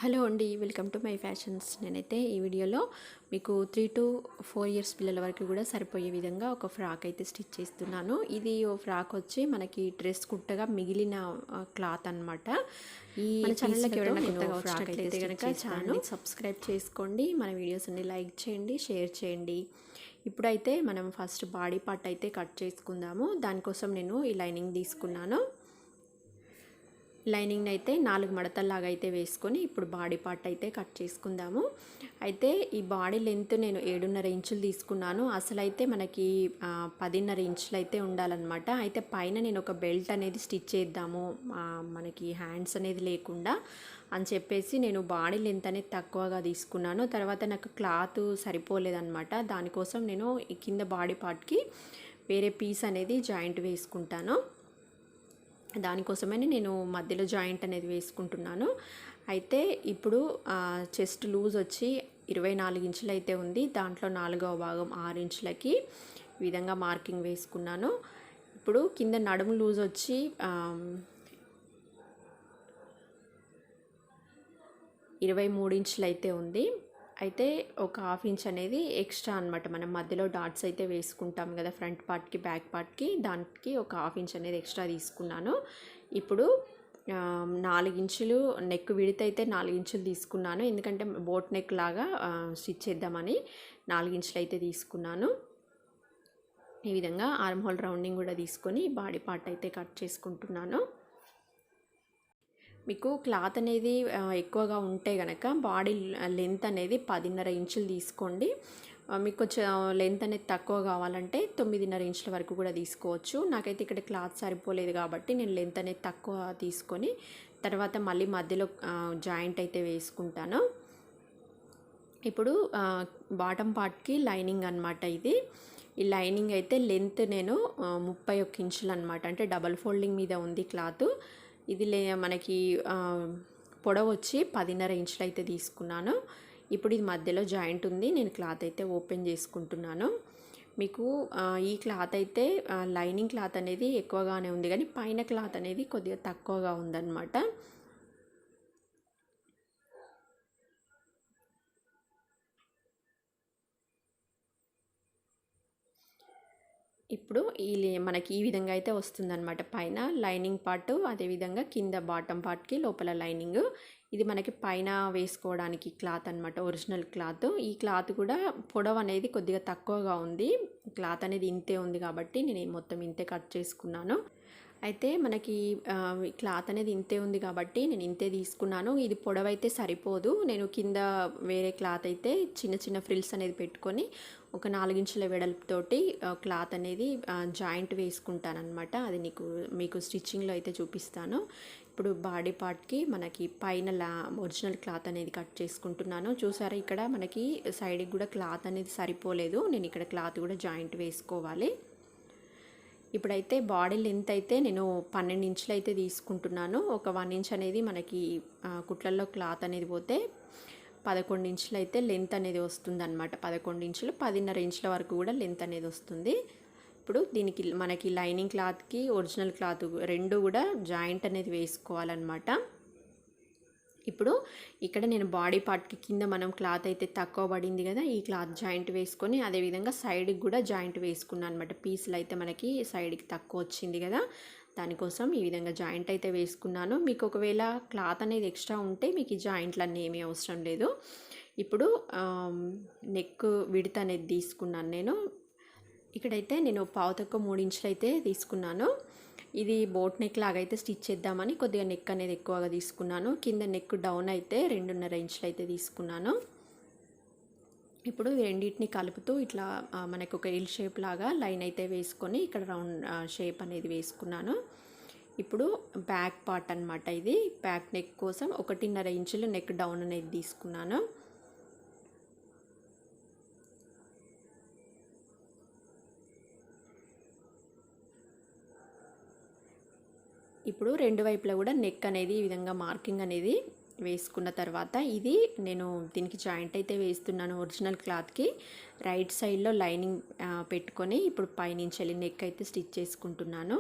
Hello అండి, welcome to my fashions. నేనైతే ఈ వీడియోలో మీకు 3 to 4 ఇయర్స్ పిల్లల వరకు కూడా సరిపోయే విధంగా ఒక ఫ్రాక్ అయితే స్టిచ్ చేస్తున్నాను. ఇది ఓ ఫ్రాక్ వచ్చి మనకి డ్రెస్ కుట్టగా మిగిలిన క్లాత్ అనమాట. ఈ మన ఛానల్లోకి ఎవరైనా కొత్తగా వచ్చినట్లయితే కనుక ఛానల్ని సబ్స్క్రైబ్ చేసుకోండి, మన వీడియోస్ని లైక్ చేయండి, షేర్ చేయండి. ఇప్పుడైతే మనం ఫస్ట్ బాడీ పార్ట్ అయితే కట్ చేసుకుందాము. దానికోసం నేను ఈ లైనింగ్ తీసుకున్నాను. లైనింగ్ అయితే 4 మడతల్లాగా అయితే వేసుకొని ఇప్పుడు బాడీ పార్ట్ అయితే కట్ చేసుకుందాము. అయితే ఈ బాడీ లెంత్ నేను 7.5 ఇంచులు తీసుకున్నాను. అసలు అయితే మనకి 10.5 ఇంచులు అయితే ఉండాలన్నమాట. అయితే పైన నేను ఒక బెల్ట్ అనేది స్టిచ్ చేద్దాము, మనకి హ్యాండ్స్ అనేది లేకుండా అని చెప్పేసి నేను బాడీ లెంత్ అనేది తక్కువగా తీసుకున్నాను. తర్వాత నాకు క్లాత్ సరిపోలేదన్నమాట. దానికోసం నేను ఈ కింద బాడీ పార్ట్కి వేరే పీస్ అనేది జాయింట్ వేసుకుంటాను. దానికోసమని నేను మధ్యలో జాయింట్ అనేది వేసుకుంటున్నాను. అయితే ఇప్పుడు చెస్ట్ లూజ్ వచ్చి 24 ఇంచులు అయితే ఉంది. దాంట్లో 4వ భాగం 6 ఇంచులకి ఈ విధంగా మార్కింగ్ వేసుకున్నాను. ఇప్పుడు కింద నడుము లూజ్ వచ్చి 23 ఇంచులు అయితే ఉంది. అయితే ఒక హాఫ్ ఇంచ్ అనేది ఎక్స్ట్రా అనమాట. మనం మధ్యలో డాట్స్ అయితే వేసుకుంటాం కదా, ఫ్రంట్ పార్ట్కి బ్యాక్ పార్ట్కి, దానికి ఒక హాఫ్ ఇంచ్ అనేది ఎక్స్ట్రా తీసుకున్నాను. ఇప్పుడు 4 ఇంచులు నెక్ విడ్త్ అయితే 4 ఇంచులు తీసుకున్నాను, ఎందుకంటే బోట్ నెక్ లాగా స్టిచ్ చేద్దామని 4 ఇంచులు అయితే తీసుకున్నాను. ఈ విధంగా ఆర్మ్ హోల్ రౌండింగ్ కూడా తీసుకొని బాడీ పార్ట్ అయితే కట్ చేసుకుంటున్నాను. మీకు క్లాత్ అనేది ఎక్కువగా ఉంటే కనుక బాడీ లెంత్ అనేది 10.5 ఇంచులు తీసుకోండి. మీకు కొంచెం లెంత్ అనేది తక్కువ కావాలంటే 9.5 ఇంచుల వరకు కూడా తీసుకోవచ్చు. నాకైతే ఇక్కడ క్లాత్ సరిపోలేదు కాబట్టి నేను లెంత్ అనేది తక్కువ తీసుకొని తర్వాత మళ్ళీ మధ్యలో జాయింట్ అయితే వేసుకుంటాను. ఇప్పుడు బాటమ్ పార్ట్కి లైనింగ్ అనమాట ఇది. ఈ లైనింగ్ అయితే లెంత్ నేను 31 ఇంచులు అనమాట, అంటే డబల్ ఫోల్డింగ్ మీద ఉంది క్లాత్. ఇది మనకి పొడవు వచ్చి 10.5 ఇంచులు అయితే తీసుకున్నాను. ఇప్పుడు ఇది మధ్యలో జాయింట్ ఉంది, నేను క్లాత్ అయితే ఓపెన్ చేసుకుంటున్నాను. మీకు ఈ క్లాత్ అయితే లైనింగ్ క్లాత్ అనేది ఎక్కువగానే ఉంది, కానీ పైన క్లాత్ అనేది కొద్దిగా తక్కువగా ఉందన్నమాట. ఇప్పుడు మనకి ఈ విధంగా అయితే వస్తుందన్నమాట. పైన లైనింగ్ పార్ట్, అదేవిధంగా కింద బాటమ్ పార్ట్కి లోపల లైనింగ్. ఇది మనకి పైన వేసుకోవడానికి క్లాత్ అనమాట, ఒరిజినల్ క్లాత్. ఈ క్లాత్ కూడా పొడవు అనేది కొద్దిగా తక్కువగా ఉంది. క్లాత్ అనేది ఇంతే ఉంది కాబట్టి నేను మొత్తం ఇంతే కట్ చేసుకున్నాను. అయితే మనకి క్లాత్ అనేది ఇంతే ఉంది కాబట్టి నేను ఇంతే తీసుకున్నాను. ఇది పొడవైతే సరిపోదు. నేను కింద వేరే క్లాత్ అయితే చిన్న చిన్న ఫ్రిల్స్ అనేది పెట్టుకొని ఒక 4 ఇంచుల వెడల్పుతోటి క్లాత్ అనేది జాయింట్ వేసుకుంటాను అనమాట. అది మీకు స్టిచ్చింగ్లో అయితే చూపిస్తాను. ఇప్పుడు బాడీ పార్ట్కి మనకి పైన ఒరిజినల్ క్లాత్ అనేది కట్ చేసుకుంటున్నాను. చూసారా, ఇక్కడ మనకి సైడ్కి కూడా క్లాత్ అనేది సరిపోలేదు. నేను ఇక్కడ క్లాత్ కూడా జాయింట్ వేసుకోవాలి. ఇప్పుడైతే బాడీ లెంత్ అయితే నేను 12 ఇంచులు అయితే తీసుకుంటున్నాను. ఒక 1 ఇంచ్ అనేది మనకి కుట్లల్లో క్లాత్ అనేది పోతే 11 ఇంచులు అయితే లెంత్ అనేది వస్తుంది అనమాట. 11 ఇంచులు 10.5 ఇంచుల వరకు కూడా లెంత్ అనేది వస్తుంది. ఇప్పుడు దీనికి మనకి లైనింగ్ క్లాత్కి ఒరిజినల్ క్లాత్ రెండు కూడా జాయింట్ అనేది వేసుకోవాలన్నమాట. ఇప్పుడు ఇక్కడ నేను బాడీ పార్ట్కి కింద మనం క్లాత్ అయితే తక్కువ పడింది కదా, ఈ క్లాత్ జాయింట్ వేసుకొని అదేవిధంగా సైడ్కి కూడా జాయింట్ వేసుకున్నాను అనమాట. పీసులు అయితే మనకి సైడ్కి తక్కువ వచ్చింది కదా, దానికోసం ఈ విధంగా జాయింట్ అయితే వేసుకున్నాను. మీకు ఒకవేళ క్లాత్ అనేది ఎక్స్ట్రా ఉంటే మీకు ఈ జాయింట్లు అన్నీ ఏమీ అవసరం లేదు. ఇప్పుడు నెక్ విడ్త్ అనేది తీసుకున్నాను నేను. ఇక్కడైతే నేను పావుతక్కువ 3 ఇంచులు అయితే తీసుకున్నాను. ఇది బోట్ నెక్ లాగా అయితే స్టిచ్ చేద్దామని కొద్దిగా నెక్ అనేది ఎక్కువగా తీసుకున్నాను. కింద నెక్ డౌన్ అయితే 2.5 ఇంచులు అయితే తీసుకున్నాను. ఇప్పుడు రెండింటిని కలుపుతూ ఇట్లా మనకు ఒక ఎల్ షేప్ లాగా లైన్ అయితే వేసుకొని ఇక్కడ రౌండ్ షేప్ అనేది వేసుకున్నాను. ఇప్పుడు బ్యాక్ పార్ట్ అనమాట. ఇది బ్యాక్ నెక్ కోసం 1.5 ఇంచులు నెక్ డౌన్ అనేది తీసుకున్నాను. ఇప్పుడు రెండు వైపులా కూడా నెక్ అనేది ఈ విధంగా మార్కింగ్ అనేది వేసుకున్న తర్వాత ఇది నేను దీనికి జాయింట్ అయితే వేస్తున్నాను. ఒరిజినల్ క్లాత్కి రైట్ సైడ్లో లైనింగ్ పెట్టుకొని ఇప్పుడు పైనుంచి వెళ్ళి నెక్ అయితే స్టిచ్ చేసుకుంటున్నాను.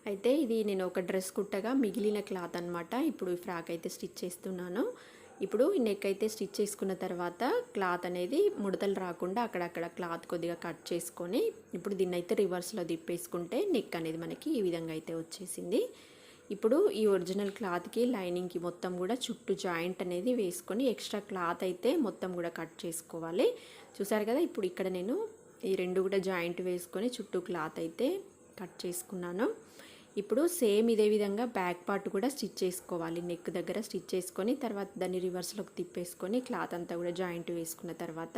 అయితే ఇది నేను ఒక డ్రెస్ కుట్టగా మిగిలిన క్లాత్ అనమాట. ఇప్పుడు ఈ ఫ్రాక్ అయితే స్టిచ్ చేస్తున్నాను. ఇప్పుడు ఈ నెక్ అయితే స్టిచ్ చేసుకున్న తర్వాత క్లాత్ అనేది ముడతలు రాకుండా అక్కడక్కడ క్లాత్ కొద్దిగా కట్ చేసుకొని ఇప్పుడు దీన్ని అయితే రివర్స్లో తిప్పేసుకుంటే నెక్ అనేది మనకి ఈ విధంగా అయితే వచ్చేసింది. ఇప్పుడు ఈ ఒరిజినల్ క్లాత్కి లైనింగ్కి మొత్తం కూడా చుట్టూ జాయింట్ అనేది వేసుకొని ఎక్స్ట్రా క్లాత్ అయితే మొత్తం కూడా కట్ చేసుకోవాలి. చూసారు కదా, ఇప్పుడు ఇక్కడ నేను ఈ రెండు కూడా జాయింట్ వేసుకొని చుట్టూ క్లాత్ అయితే కట్ చేసుకున్నాను. ఇప్పుడు సేమ్ ఇదే విధంగా బ్యాక్ పార్ట్ కూడా స్టిచ్ చేసుకోవాలి. నెక్ దగ్గర స్టిచ్ చేసుకొని తర్వాత దాన్ని రివర్స్లోకి తిప్పేసుకొని క్లాత్ అంతా కూడా జాయింట్ వేసుకున్న తర్వాత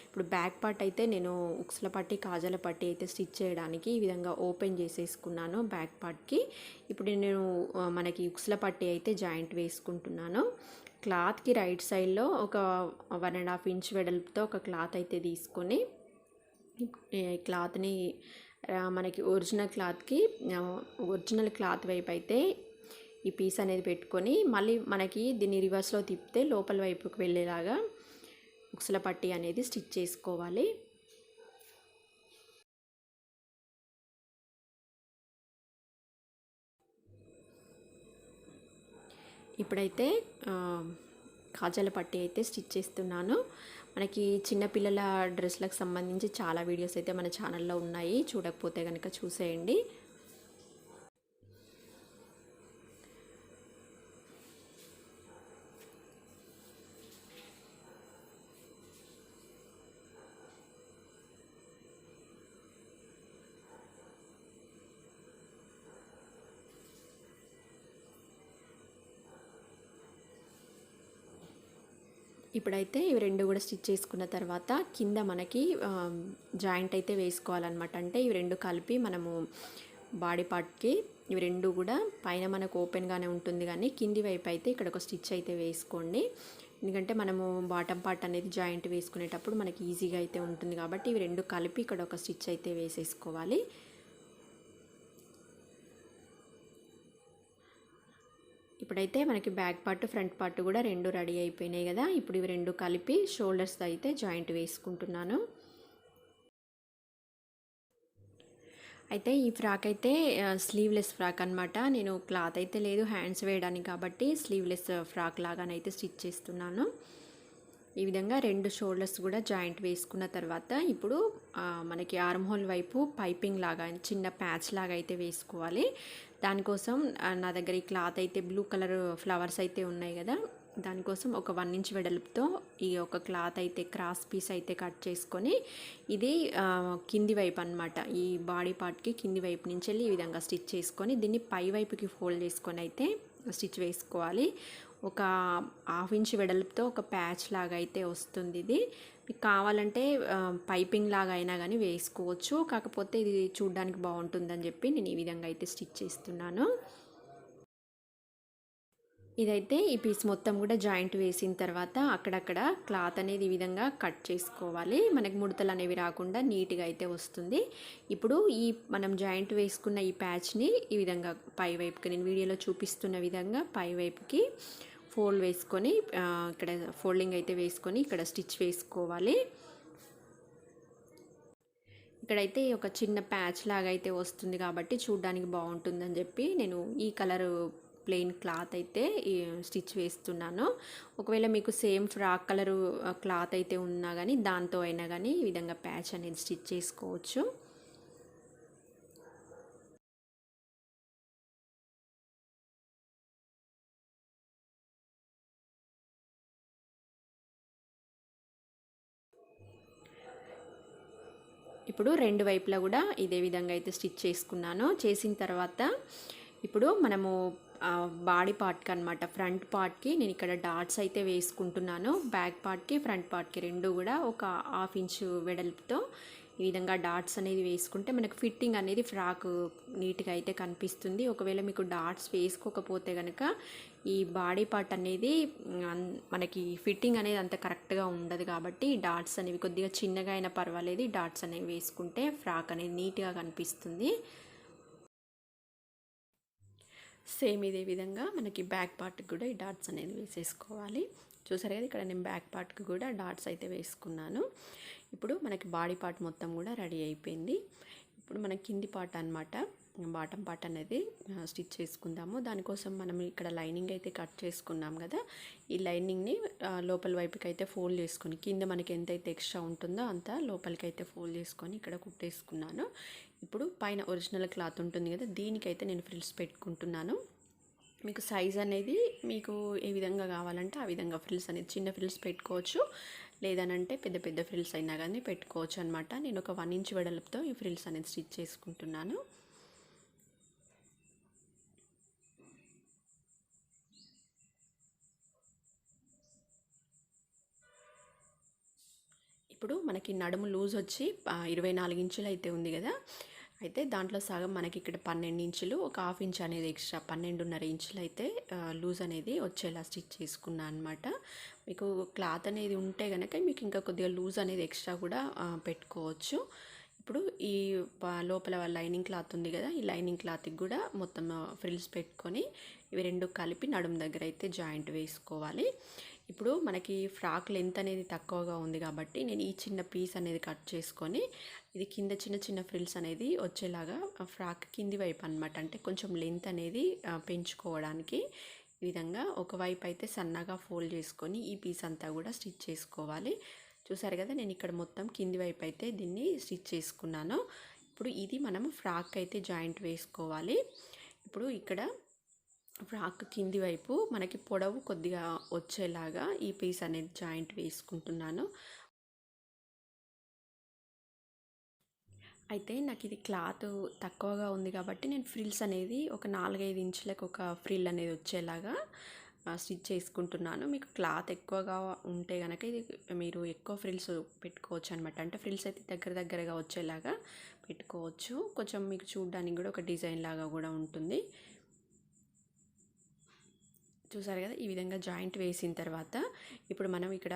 ఇప్పుడు బ్యాక్ పార్ట్ అయితే నేను ఉక్సుల పట్టి కాజాల పట్టి అయితే స్టిచ్ చేయడానికి ఈ విధంగా ఓపెన్ చేసేసుకున్నాను బ్యాక్ పార్ట్కి. ఇప్పుడు నేను మనకి ఉక్సుల పట్టి అయితే జాయింట్ వేసుకుంటున్నాను. క్లాత్కి రైట్ సైడ్లో ఒక 1.5 ఇంచ్ వెడల్పుతో ఒక క్లాత్ అయితే తీసుకొని క్లాత్ని మనకి ఒరిజినల్ క్లాత్ వైపు అయితే ఈ పీస్ అనేది పెట్టుకొని మళ్ళీ మనకి దీన్ని రివర్స్లో తిప్పితే లోపల వైపుకి వెళ్ళేలాగా ఉక్సుల పట్టి అనేది స్టిచ్ చేసుకోవాలి. ఇప్పుడైతే కాజాల పట్టి అయితే స్టిచ్ చేస్తున్నాను. మనకి చిన్నపిల్లల డ్రెస్లకు సంబంధించి చాలా వీడియోస్ అయితే మన ఛానల్లో ఉన్నాయి, చూడకపోతే కనుక చూసేయండి. ఇప్పుడైతే ఇవి రెండు కూడా స్టిచ్ చేసుకున్న తర్వాత కింద మనకి జాయింట్ అయితే వేసుకోవాలన్నమాట. అంటే ఇవి రెండు కలిపి మనము బాడీ పార్ట్కి ఇవి రెండు కూడా పైన మనకు ఓపెన్గానే ఉంటుంది, కానీ కింది వైపు అయితే ఇక్కడ ఒక స్టిచ్ అయితే వేసుకోండి. ఎందుకంటే మనము బాటమ్ పార్ట్ అనేది జాయింట్ వేసుకునేటప్పుడు మనకి ఈజీగా అయితే ఉంటుంది కాబట్టి ఇవి రెండు కలిపి ఇక్కడ ఒక స్టిచ్ అయితే వేసేసుకోవాలి. ఇప్పుడైతే మనకి బ్యాక్ పార్ట్ ఫ్రంట్ పార్ట్ కూడా రెండు రెడీ అయిపోయినాయి కదా. ఇప్పుడు ఇవి రెండు కలిపి షోల్డర్స్ అయితే జాయింట్ వేసుకుంటున్నాను. అయితే ఈ ఫ్రాక్ అయితే స్లీవ్లెస్ ఫ్రాక్ అనమాట. నేను క్లాత్ అయితే లేదు హ్యాండ్స్ వేయడానికి కాబట్టి స్లీవ్లెస్ ఫ్రాక్ లాగానైతే స్టిచ్ చేస్తున్నాను. ఈ విధంగా రెండు షోల్డర్స్ కూడా జాయింట్ వేసుకున్న తర్వాత ఇప్పుడు మనకి ఆర్మ్ హోల్ వైపు పైపింగ్ లాగా చిన్న ప్యాచ్ లాగా అయితే వేసుకోవాలి. దానికోసం నా దగ్గర ఈ క్లాత్ అయితే బ్లూ కలర్ ఫ్లవర్స్ అయితే ఉన్నాయి కదా, దానికోసం ఒక 1 ఇంచ్ వెడల్పుతో ఈ ఒక క్లాత్ అయితే క్రాస్ పీస్ అయితే కట్ చేసుకొని ఇది కింది వైపు అనమాట, ఈ బాడీ పార్ట్కి కింది వైపు నుంచి వెళ్ళి ఈ విధంగా స్టిచ్ చేసుకొని దీన్ని పై వైపుకి ఫోల్డ్ చేసుకొని అయితే స్టిచ్ వేసుకోవాలి. ఒక 1/2 ఇంచ్ వెడల్పుతో ఒక ప్యాచ్ లాగా అయితే వస్తుంది. ఇది మీకు కావాలంటే పైపింగ్ లాగా అయినా కానీ వేసుకోవచ్చు, కాకపోతే ఇది చూడడానికి బాగుంటుందని చెప్పి నేను ఈ విధంగా అయితే స్టిచ్ చేస్తున్నాను. ఇదైతే ఈ పీస్ మొత్తం కూడా జాయింట్ వేసిన తర్వాత అక్కడక్కడ క్లాత్ అనేది ఈ విధంగా కట్ చేసుకోవాలి. మనకి ముడతలు అనేవి రాకుండా నీట్గా అయితే వస్తుంది. ఇప్పుడు ఈ మనం జాయింట్ వేసుకున్న ఈ ప్యాచ్ని ఈ విధంగా పై వైపుకి నేను వీడియోలో చూపిస్తున్న విధంగా పై వైపుకి ఫోల్డ్ వేసుకొని ఇక్కడ ఫోల్డింగ్ అయితే వేసుకొని ఇక్కడ స్టిచ్ వేసుకోవాలి. ఇక్కడైతే ఒక చిన్న ప్యాచ్ లాగా అయితే వస్తుంది కాబట్టి చూడడానికి బాగుంటుందని చెప్పి నేను ఈ కలర్ ప్లెయిన్ క్లాత్ అయితే స్టిచ్ వేస్తున్నాను. ఒకవేళ మీకు సేమ్ ఫ్రాక్ కలరు క్లాత్ అయితే ఉన్నా కానీ దాంతో అయినా కానీ ఈ విధంగా ప్యాచ్ అనేది స్టిచ్ చేసుకోవచ్చు. ఇప్పుడు రెండు వైపులా కూడా ఇదే విధంగా అయితే స్టిచ్ చేసుకున్నాను. చేసిన తర్వాత ఇప్పుడు మనము బాడీ పార్ట్కి అనమాట, ఫ్రంట్ పార్ట్కి నేను ఇక్కడ డాట్స్ అయితే వేసుకుంటున్నాను. బ్యాక్ పార్ట్కి ఫ్రంట్ పార్ట్కి రెండు కూడా ఒక 1/2 ఇంచు వెడల్పుతో ఈ విధంగా డాట్స్ అనేది వేసుకుంటే మనకు ఫిట్టింగ్ అనేది ఫ్రాక్ నీట్గా అయితే కనిపిస్తుంది. ఒకవేళ మీకు డాట్స్ వేసుకోకపోతే కనుక ఈ బాడీ పార్ట్ అనేది మనకి ఫిట్టింగ్ అనేది అంత కరెక్ట్గా ఉండదు కాబట్టి డాట్స్ అనేవి కొద్దిగా చిన్నగా అయినా పర్వాలేదు, డాట్స్ అనేవి వేసుకుంటే ఫ్రాక్ అనేది నీట్గా కనిపిస్తుంది. సేమ్ ఇదే విధంగా మనకి బ్యాక్ పార్ట్కి కూడా ఈ డాట్స్ అనేది వేసేసుకోవాలి. చూసారు కదా, ఇక్కడ నేను బ్యాక్ పార్ట్కి కూడా డాట్స్ అయితే వేసుకున్నాను. ఇప్పుడు మనకి బాడీ పార్ట్ మొత్తం కూడా రెడీ అయిపోయింది. ఇప్పుడు మన కింది పార్ట్ అనమాట, బాటమ్ పార్ట్ అనేది స్టిచ్ చేసుకుందాము. దానికోసం మనం ఇక్కడ లైనింగ్ అయితే కట్ చేసుకున్నాం కదా, ఈ లైనింగ్ని లోపల వైపుకి అయితే ఫోల్డ్ చేసుకొని, కింద మనకి ఎంతైతే ఎక్స్ట్రా ఉంటుందో అంత లోపలికి అయితే ఫోల్డ్ చేసుకొని ఇక్కడ కుట్టేసుకున్నాను. ఇప్పుడు పైన ఒరిజినల్ క్లాత్ ఉంటుంది కదా, దీనికైతే నేను ఫ్రిల్స్ పెట్టుకుంటున్నాను. మీకు సైజ్ అనేది మీకు ఏ విధంగా కావాలంటే ఆ విధంగా ఫ్రిల్స్ అనేది, చిన్న ఫ్రిల్స్ పెట్టుకోవచ్చు, లేదనంటే పెద్ద పెద్ద ఫ్రిల్స్ అయినా కానీ పెట్టుకోవచ్చు అనమాట. నేను ఒక 1 ఇంచ్ వెడల్పుతో ఈ ఫ్రిల్స్ అనేది స్టిచ్ చేసుకుంటున్నాను. ఇప్పుడు మనకి నడుము లూజ్ వచ్చి 24 ఇంచులు అయితే ఉంది కదా, అయితే దాంట్లో సగం మనకి ఇక్కడ 12 ఇంచులు, ఒక హాఫ్ ఇంచ్ అనేది ఎక్స్ట్రా 12.5 ఇంచులు అయితే లూజ్ అనేది వచ్చేలా స్టిచ్ చేసుకున్నాను అనమాట. మీకు క్లాత్ అనేది ఉంటే కనుక మీకు ఇంకా కొద్దిగా లూజ్ అనేది ఎక్స్ట్రా కూడా పెట్టుకోవచ్చు. ఇప్పుడు ఈ లోపల లైనింగ్ క్లాత్ ఉంది కదా, ఈ లైనింగ్ క్లాత్కి కూడా మొత్తం ఫ్రిల్స్ పెట్టుకొని ఇవి రెండు కలిపి నడుము దగ్గర అయితే జాయింట్ వేసుకోవాలి. ఇప్పుడు మనకి ఫ్రాక్ లెంత్ అనేది తక్కువగా ఉంది కాబట్టి నేను ఈ చిన్న పీస్ అనేది కట్ చేసుకొని ఇది కింద చిన్న చిన్న ఫ్రిల్స్ అనేది వచ్చేలాగా ఫ్రాక్ కింది వైపు అనమాట, అంటే కొంచెం లెంత్ అనేది పెంచుకోవడానికి ఈ విధంగా ఒకవైపు అయితే సన్నగా ఫోల్డ్ చేసుకొని ఈ పీస్ అంతా కూడా స్టిచ్ చేసుకోవాలి. చూసారు కదా, నేను ఇక్కడ మొత్తం కింది వైపు అయితే దీన్ని స్టిచ్ చేసుకున్నాను. ఇప్పుడు ఇది మనం ఫ్రాక్ అయితే జాయింట్ వేసుకోవాలి. ఇప్పుడు ఇక్కడ ఫ్రాక్ కింది వైపు మనకి పొడవు కొద్దిగా వచ్చేలాగా ఈ పీస్ అనేది జాయింట్ వేసుకుంటున్నాను. అయితే నాకు ఇది క్లాత్ తక్కువగా ఉంది కాబట్టి నేను ఫ్రిల్స్ అనేది ఒక 4-5 ఇంచులకు ఒక ఫ్రిల్ అనేది వచ్చేలాగా స్టిచ్ చేసుకుంటున్నాను. మీకు క్లాత్ ఎక్కువగా ఉంటే కనుక ఇది మీరు ఎక్కువ ఫ్రిల్స్ పెట్టుకోవచ్చు అనమాట, అంటే ఫ్రిల్స్ అయితే దగ్గరగా వచ్చేలాగా పెట్టుకోవచ్చు. కొంచెం మీకు చూడడానికి కూడా ఒక డిజైన్ లాగా కూడా ఉంటుంది. చూసారు కదా, ఈ విధంగా జాయింట్ వేసిన తర్వాత ఇప్పుడు మనం ఇక్కడ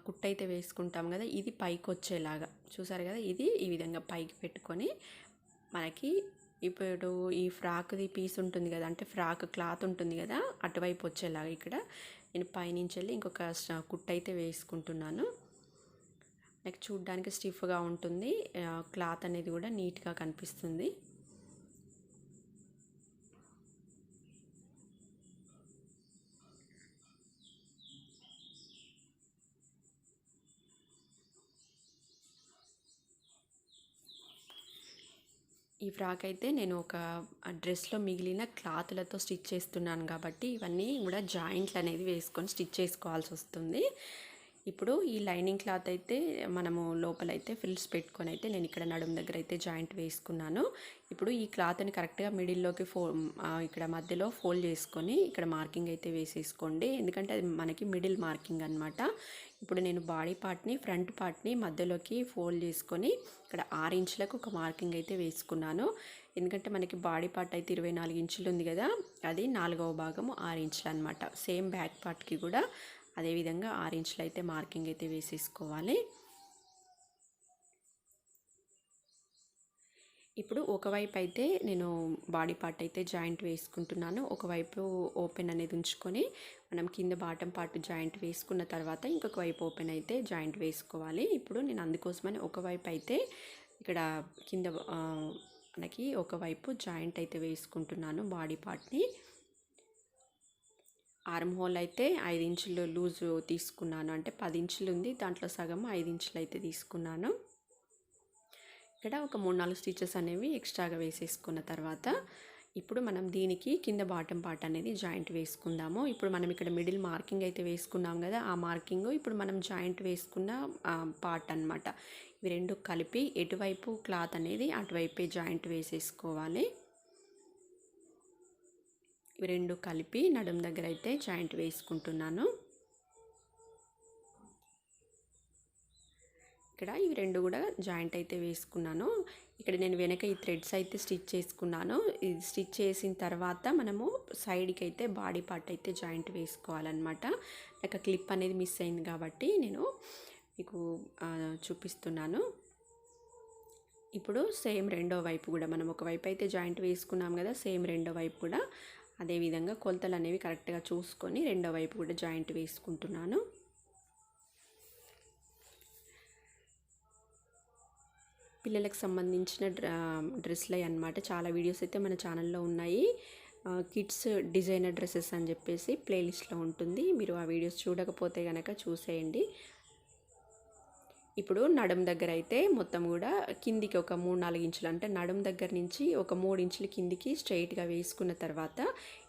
కుట్టు అయితే వేసుకుంటాం కదా, ఇది పైకి వచ్చేలాగా చూసారు కదా, ఇది ఈ విధంగా పైకి పెట్టుకొని మనకి ఇప్పుడు ఈ ఫ్రాక్ది పీస్ ఉంటుంది కదా, అంటే ఫ్రాక్ క్లాత్ ఉంటుంది కదా, అటువైపు వచ్చేలాగా ఇక్కడ నేను పైనుంచి వెళ్ళి ఇంకొక కుట్టు అయితే వేసుకుంటున్నాను. నాకు చూడడానికి స్టిఫ్గా ఉంటుంది, క్లాత్ అనేది కూడా నీట్గా కనిపిస్తుంది. ఈ ఫ్రాక్ అయితే నేను ఒక డ్రెస్లో మిగిలిన క్లాత్లతో స్టిచ్ చేస్తున్నాను కాబట్టి ఇవన్నీ కూడా జాయింట్లు అనేది వేసుకొని స్టిచ్ చేసుకోవాల్సి వస్తుంది. ఇప్పుడు ఈ లైనింగ్ క్లాత్ అయితే మనము లోపలైతే ఫ్రిల్స్ పెట్టుకొని అయితే నేను ఇక్కడ నడుము దగ్గర అయితే జాయింట్ వేసుకున్నాను. ఇప్పుడు ఈ క్లాత్ని కరెక్ట్గా మిడిల్లోకి ఇక్కడ మధ్యలో ఫోల్డ్ చేసుకొని ఇక్కడ మార్కింగ్ అయితే వేసేసుకోండి, ఎందుకంటే అది మనకి మిడిల్ మార్కింగ్ అనమాట. ఇప్పుడు నేను బాడీ పార్ట్ని, ఫ్రంట్ పార్ట్ని మధ్యలోకి ఫోల్డ్ చేసుకొని ఇక్కడ 6 ఇంచులకు ఒక మార్కింగ్ అయితే వేసుకున్నాను. ఎందుకంటే మనకి బాడీ పార్ట్ అయితే 24 ఇంచులు ఉంది కదా, అది 4వ భాగము 6 ఇంచులు అనమాట. సేమ్ బ్యాక్ పార్ట్కి కూడా అదేవిధంగా 6 ఇంచులు అయితే మార్కింగ్ అయితే వేసేసుకోవాలి. ఇప్పుడు ఒకవైపు అయితే నేను బాడీ పార్ట్ అయితే జాయింట్ వేసుకుంటున్నాను, ఒకవైపు ఓపెన్ అనేది ఉంచుకొని మనం కింద బాటమ్ పార్ట్ జాయింట్ వేసుకున్న తర్వాత ఇంకొక వైపు ఓపెన్ అయితే జాయింట్ వేసుకోవాలి. ఇప్పుడు నేను అందుకోసమని ఒకవైపు అయితే ఇక్కడ కింద మనకి ఒకవైపు జాయింట్ అయితే వేసుకుంటున్నాను బాడీ పార్ట్ని. ఆర్మ్ హోల్ అయితే 5 ఇంచులు లూజు తీసుకున్నాను, అంటే 10 ఇంచులు ఉంది, దాంట్లో సగం 5 ఇంచులు అయితే తీసుకున్నాను. ఇక్కడ ఒక 3-4 స్టిచెస్ అనేవి ఎక్స్ట్రాగా వేసేసుకున్న తర్వాత ఇప్పుడు మనం దీనికి కింద బాటమ్ పార్ట్ అనేది జాయింట్ వేసుకుందాము. ఇప్పుడు మనం ఇక్కడ మిడిల్ మార్కింగ్ అయితే వేసుకున్నాం కదా, ఆ మార్కింగ్ ఇప్పుడు మనం జాయింట్ వేసుకున్న పార్ట్ అనమాట. ఇవి రెండు కలిపి ఎటువైపు క్లాత్ అనేది అటువైపే జాయింట్ వేసేసుకోవాలి. ఇవి రెండు కలిపి నడుము దగ్గర అయితే జాయింట్ వేసుకుంటున్నాను. ఇక్కడ ఇవి రెండు కూడా జాయింట్ అయితే వేసుకున్నాను. ఇక్కడ నేను వెనక ఈ థ్రెడ్స్ అయితే స్టిచ్ చేసుకున్నాను. ఇది స్టిచ్ చేసిన తర్వాత మనము సైడ్కి అయితే బాడీ పార్ట్ అయితే జాయింట్ వేసుకోవాలన్నమాట. నాకు క్లిప్ అనేది మిస్ అయింది కాబట్టి నేను మీకు చూపిస్తున్నాను. ఇప్పుడు సేమ్ రెండో వైపు కూడా మనం ఒకవైపు అయితే జాయింట్ వేసుకున్నాం కదా, సేమ్ రెండో వైపు కూడా అదేవిధంగా కొలతలు అనేవి కరెక్ట్గా చూసుకొని రెండో వైపు కూడా జాయింట్ వేసుకుంటున్నాను. పిల్లలకు సంబంధించిన డ్రెస్సులు అన్నమాట. చాలా వీడియోస్ అయితే మన ఛానల్లో ఉన్నాయి. కిడ్స్ డిజైనర్ డ్రెస్సెస్ అని చెప్పేసి ప్లేలిస్ట్లో ఉంటుంది. మీరు ఆ వీడియోస్ చూడకపోతే కనుక చూసేయండి. ఇప్పుడు నడుం దగ్గర అయితే మొత్తం కూడా కిందికి ఒక 3-4 ఇంచులు, అంటే నడుం దగ్గర నుంచి ఒక 3 ఇంచులు కిందికి స్ట్రైట్గా వేసుకున్న తర్వాత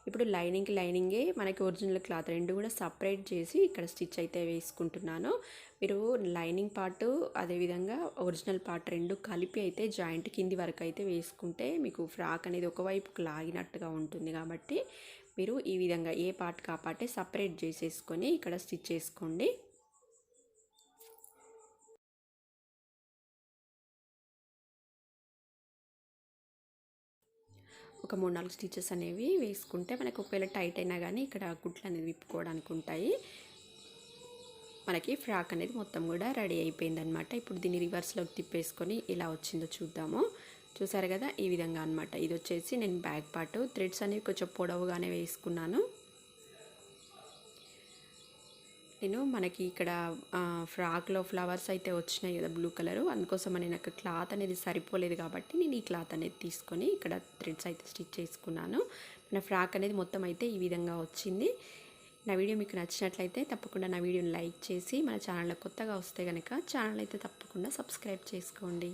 ఇప్పుడు లైనింగే మనకి ఒరిజినల్ క్లాత్ రెండు కూడా సపరేట్ చేసి ఇక్కడ స్టిచ్ అయితే వేసుకుంటున్నాను. మీరు లైనింగ్ పార్ట్ అదేవిధంగా ఒరిజినల్ పార్ట్ రెండు కలిపి అయితే జాయింట్ కింది వరకు అయితే వేసుకుంటే మీకు ఫ్రాక్ అనేది ఒకవైపుకు లాగినట్టుగా ఉంటుంది. కాబట్టి మీరు ఈ విధంగా ఏ పార్ట్ కా పార్టే సపరేట్ చేసేసుకొని ఇక్కడ స్టిచ్ చేసుకోండి. ఒక 3-4 స్టిచెస్ అనేవి వేసుకుంటే మనకు ఒకవేళ టైట్ అయినా కానీ ఇక్కడ కుట్లు అనేది విప్పుకోవడానికి ఉంటాయి. మనకి ఫ్రాక్ అనేది మొత్తం కూడా రెడీ అయిపోయిందనమాట. ఇప్పుడు దీన్ని రివర్స్లోకి తిప్పేసుకొని ఇలా వచ్చిందో చూద్దాము. చూసారు కదా, ఈ విధంగా అనమాట. ఇది వచ్చేసి నేను బ్యాక్ పార్ట్ థ్రెడ్స్ అనేవి కొంచెం పొడవుగానే వేసుకున్నాను. నేను మనకి ఇక్కడ ఫ్రాక్లో ఫ్లవర్స్ అయితే వచ్చినాయి కదా బ్లూ కలరు, అందుకోసం నాకు క్లాత్ అనేది సరిపోలేదు కాబట్టి నేను ఈ క్లాత్ అనేది తీసుకొని ఇక్కడ థ్రెడ్స్ అయితే స్టిచ్ చేసుకున్నాను. మన ఫ్రాక్ అనేది మొత్తం అయితే ఈ విధంగా వచ్చింది. నా వీడియో మీకు నచ్చినట్లయితే తప్పకుండా నా వీడియోని లైక్ చేసి మన ఛానల్లో కొత్తగా వస్తే కనుక ఛానల్ అయితే తప్పకుండా సబ్స్క్రైబ్ చేసుకోండి.